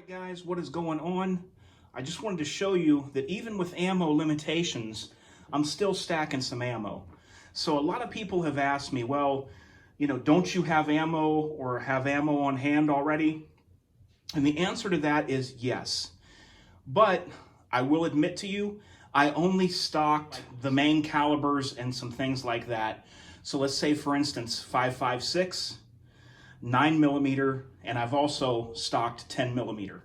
Alright guys, what is going on? I just wanted to show you that even with ammo limitations, I'm still stacking some ammo. So a lot of people have asked me, well, don't you have ammo or have ammo on hand already? And the answer to that is yes. But I will admit to you, I only stocked the main calibers and some things like that. So let's say, for instance, 5.56, 9mm, and I've also stocked 10mm.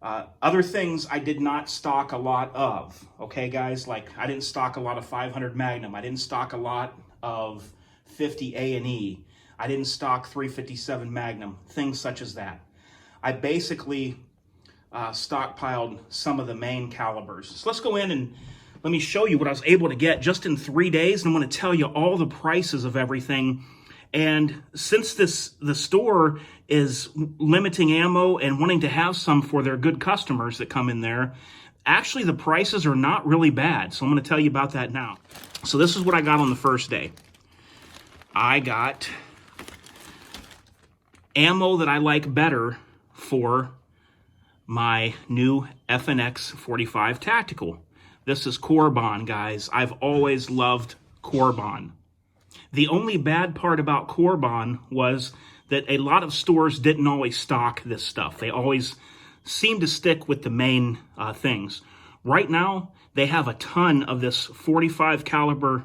Other things I did not stock a lot of, okay guys? Like I didn't stock a lot of 500 Magnum. I didn't stock a lot of 50 A&E. I didn't stock 357 Magnum, things such as that. I basically stockpiled some of the main calibers. So let's go in and let me show you what I was able to get just in 3 days. And I'm going to tell you all the prices of everything. And since the store is limiting ammo and wanting to have some for their good customers that come in there, actually the prices are not really bad. So I'm going to tell you about that now. So this is what I got on the first day. I got ammo that I like better for my new FNX 45 Tactical. This is Corbon, guys. I've always loved Corbon. The only bad part about Corbon was that a lot of stores didn't always stock this stuff. They always seem to stick with the main things. Right now, they have a ton of this 45 caliber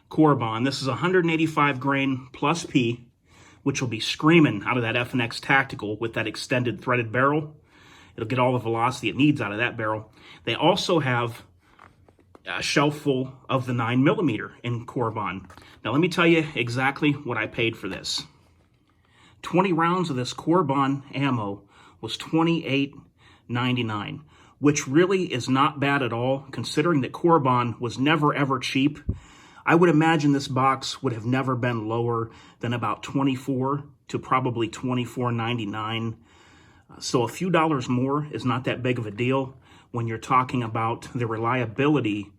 Corbon. This is 185 grain plus P, which will be screaming out of that FNX Tactical with that extended threaded barrel. It'll get all the velocity it needs out of that barrel. They also have a shelf full of the 9mm in Corbon. Now let me tell you exactly what I paid for this. 20 rounds of this Corbon ammo was $28.99, which really is not bad at all, considering that Corbon was never ever cheap. I would imagine this box would have never been lower than about $24 to probably $24.99. So a few dollars more is not that big of a deal when you're talking about the reliability.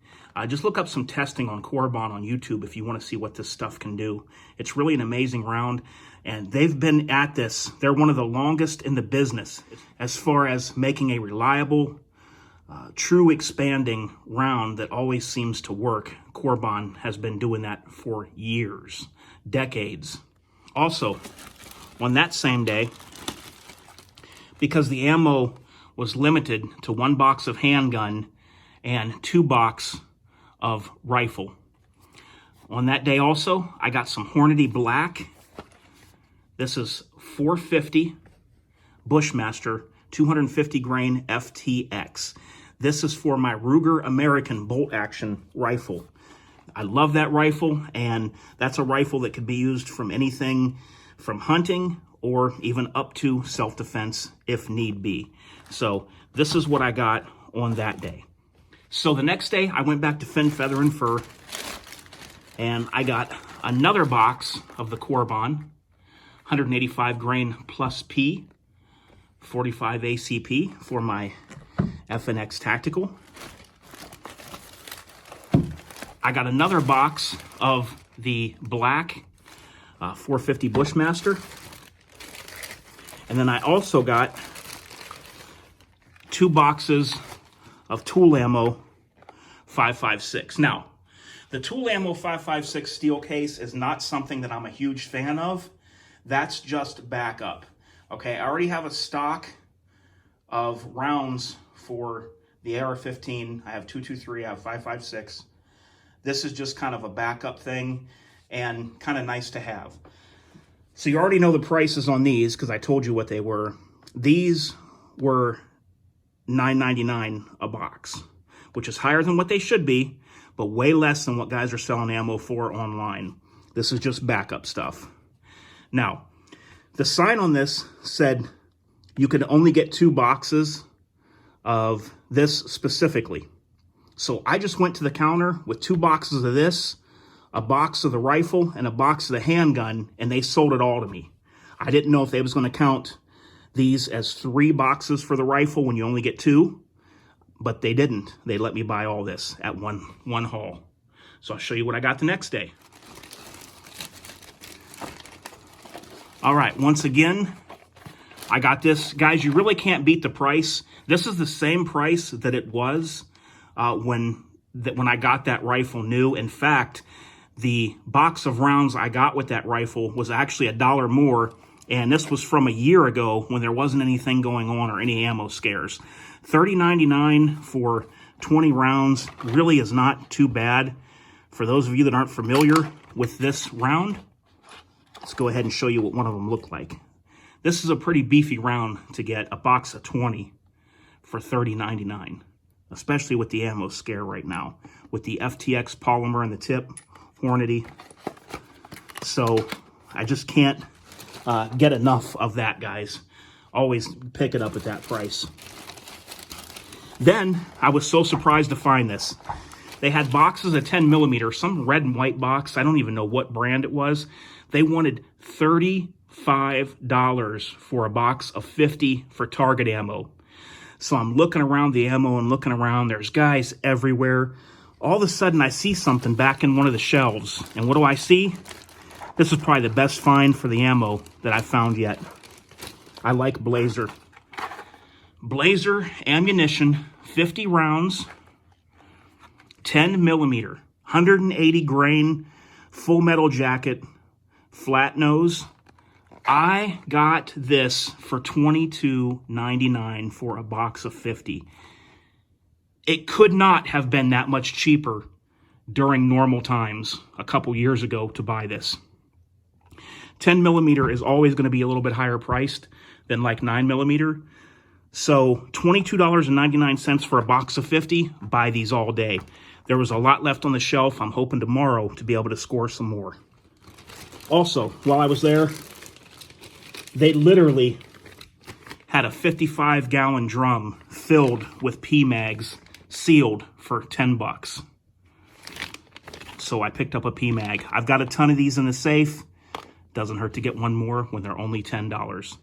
Just look up some testing on Corbon on YouTube if you want to see what this stuff can do. It's really an amazing round, and they've been at this. They're one of the longest in the business as far as making a reliable, true expanding round that always seems to work. Corbon has been doing that for years, decades. Also, on that same day, because the ammo was limited to 1 box of handgun and 2 boxes of rifle. On that day also, I got some Hornady Black. This is 450 Bushmaster 250 grain FTX. This is for my Ruger American bolt action rifle. I love that rifle, and that's a rifle that could be used from anything from hunting or even up to self-defense if need be. So this is what I got on that day. So the next day I went back to Fin, Feather, and Fur, and I got another box of the Corbon, 185 grain plus P, 45 ACP for my FNX Tactical. I got another box of the black 450 Bushmaster. And then I also got 2 boxes of tool ammo 5.56. Now, the tool ammo 5.56 steel case is not something that I'm a huge fan of. That's just backup. Okay, I already have a stock of rounds for the AR-15. I have 223, I have 5.56. This is just kind of a backup thing and kind of nice to have. So you already know the prices on these because I told you what they were. These were $9.99 a box, which is higher than what they should be, but way less than what guys are selling ammo for online. This is just backup stuff. Now, the sign on this said you could only get 2 boxes of this specifically. So I just went to the counter with 2 boxes of this, a box of the rifle, and a box of the handgun, and they sold it all to me. I didn't know if they was going to count these as 3 boxes for the rifle when you only get 2, but they didn't. They let me buy all this at one haul. So I'll show you what I got the next day. All right, once again, I got this. Guys, you really can't beat the price. This is the same price that it was when I got that rifle new. In fact, the box of rounds I got with that rifle was actually $1 more, and this was from a year ago when there wasn't anything going on or any ammo scares. $30.99 for 20 rounds really is not too bad. For those of you that aren't familiar with this round, let's go ahead and show you what one of them looked like. This is a pretty beefy round to get a box of 20 for $30.99, especially with the ammo scare right now, with the FTX polymer in the tip, Hornady. So I just can't get enough of that, guys. Always pick it up at that price. Then I was so surprised to find this. They had boxes of 10mm, some red and white box. I don't even know what brand it was. They wanted $35 for a box of 50 for target ammo. So I'm looking around the ammo and looking around. There's guys everywhere. All of a sudden, I see something back in one of the shelves. And what do I see? This is probably the best find for the ammo that I've found yet. I like Blazer. Blazer ammunition, 50 rounds, 10mm, 180 grain, full metal jacket, flat nose. I got this for $22.99 for a box of 50. It could not have been that much cheaper during normal times a couple years ago to buy this. 10mm is always going to be a little bit higher priced than like 9mm. So $22.99 for a box of 50, buy these all day. There was a lot left on the shelf. I'm hoping tomorrow to be able to score some more. Also, while I was there, they literally had a 55-gallon drum filled with PMags, sealed for $10. So I picked up a PMag. I've got a ton of these in the safe. Doesn't hurt to get one more when they're only $10.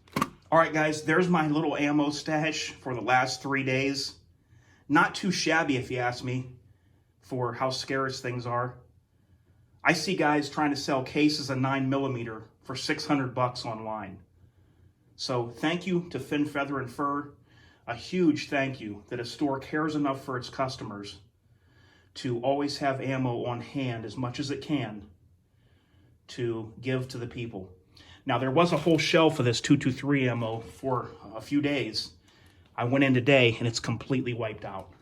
All right, guys, there's my little ammo stash for the last 3 days. Not too shabby, if you ask me, for how scarce things are. I see guys trying to sell cases of 9mm for $600 online. So thank you to Finn Feather and Fur. A huge thank you that a store cares enough for its customers to always have ammo on hand as much as it can to give to the people. Now, there was a whole shelf of this 223 ammo for a few days. I went in today and it's completely wiped out.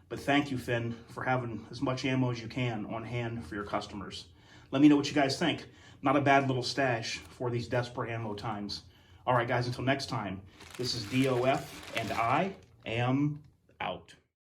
But thank you, Finn, for having as much ammo as you can on hand for your customers. Let me know what you guys think. Not a bad little stash for these desperate ammo times. All right, guys, until next time, this is DOF, and I am out.